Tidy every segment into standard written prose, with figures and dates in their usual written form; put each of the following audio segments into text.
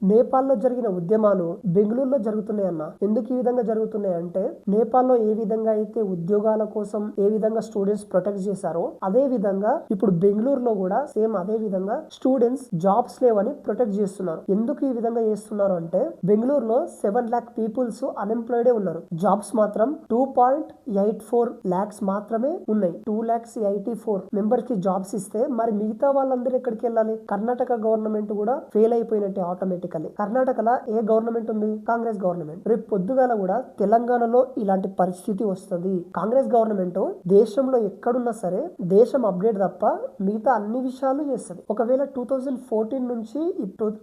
నేపాల్లో జరిగిన ఉద్యమాలు బెంగళూరులో జరుగుతున్నాయన్న. ఎందుకు ఈ విధంగా జరుగుతున్నాయి అంటే, నేపాల్లో ఏ విధంగా అయితే ఉద్యోగాల కోసం ఏ విధంగా స్టూడెంట్స్ ప్రొటెక్ట్ చేశారో అదే విధంగా ఇప్పుడు బెంగళూరులో కూడా సేమ్ అదే విధంగా స్టూడెంట్స్ జాబ్స్ లేవని ప్రొటెక్ట్ చేస్తున్నారు. ఎందుకు ఈ విధంగా చేస్తున్నారు అంటే, బెంగళూరులో 7 lakh పీపుల్స్ అన్ఎంప్లాయిడే ఉన్నారు. జాబ్స్ మాత్రం 2.84 lakhs మాత్రమే ఉన్నాయి. 2,84,000 మెంబర్స్ కి జాబ్స్ ఇస్తే మరి మిగతా వాళ్ళందరూ ఎక్కడికి వెళ్ళాలి? కర్ణాటక గవర్నమెంట్ కూడా ఫెయిల్ అయిపోయినట్టే ఆటోమేటికల్లీ. కర్ణాటకలో ఏ గవర్నమెంట్ ఉంది? కాంగ్రెస్ గవర్నమెంట్. రేపు పొద్దుగాల కూడా తెలంగాణలో ఇలాంటి పరిస్థితి వస్తుంది. కాంగ్రెస్ గవర్నమెంట్ దేశంలో ఎక్కడున్నా సరే దేశం అప్డేట్ తప్ప మిగతా అన్ని విషయాలు చేస్తుంది. ఒకవేళ 2014 నుంచి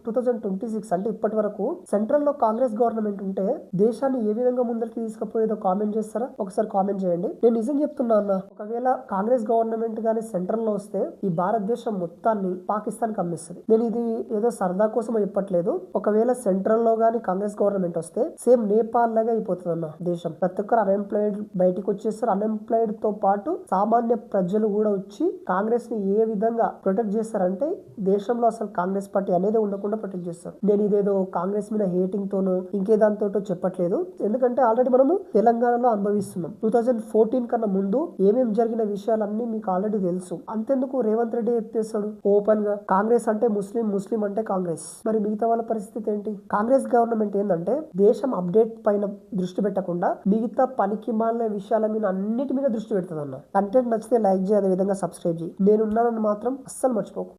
2026 అంటే ఇప్పటి వరకు సెంట్రల్ లో కాంగ్రెస్ గవర్నమెంట్ ఉంటే దేశాన్ని ఏ విధంగా ముందరికి తీసుకుపోయేదో కామెంట్ చేస్తారా? ఒకసారి కామెంట్ చేయండి. నేను నిజం చెప్తున్నా అన్న, ఒకవేళ కాంగ్రెస్ గవర్నమెంట్ గానీ సెంట్రల్ లో వస్తే ఈ భారతదేశం మొత్తాన్ని పాకిస్తాన్ కి అమ్మిస్తుంది. నేను ఇది ఏదో సరదా కోసం చెప్పట్లేదు. ఒకవేళ సెంట్రల్ లో గానీ కాంగ్రెస్ గవర్నమెంట్ వస్తే సేమ్ నేపాల్ లాగా అయిపోతుంది అన్న దేశం. ప్రతి ఒక్కరు అన్ఎంప్లాయిడ్ బయటికి వచ్చేస్తారు. అన్ఎంప్లాయిడ్ తో పాటు సామాన్య ప్రజలు కూడా వచ్చి కాంగ్రెస్ ని ఏ విధంగా ప్రొటెక్ట్ చేస్తారంటే దేశంలో అసలు కాంగ్రెస్ పార్టీ అనేది ఉండకుండా ప్రొటెక్ట్ చేస్తారు. నేను ఇదేదో కాంగ్రెస్ మీద హేటింగ్ తోనో ఇంకే దాంతో చెప్పట్లేదు. ఎందుకంటే ఆల్రెడీ మనము తెలంగాణలో అనుభవిస్తున్నాం. 2014 కన్నా ముందు ఏమేమి జరిగిన విషయాలన్నీ మీకు ఆల్రెడీ తెలుసు. అంతెందుకు రేవంత్ రెడ్డి చెప్పేస్తాడు ఓపెన్ గా, కాంగ్రెస్ అంటే ముస్లిం, ముస్లిం అంటే కాంగ్రెస్. మరి మిగతా వాళ్ళ పరిస్థితి ఏంటి? కాంగ్రెస్ గవర్నమెంట్ ఏంటంటే దేశం అప్డేట్ పైన దృష్టి పెట్టకుండా మిగతా పనికి మాలిన విషయాల మీద అన్నిటి మీద దృష్టి పెడుతుంది అన్న. కంటెంట్ నచ్చితే లైక్ చేయి, అదే విధంగా సబ్స్క్రైబ్ చేయి. నేనున్నానని మాత్రం అస్సలు మర్చిపోకు.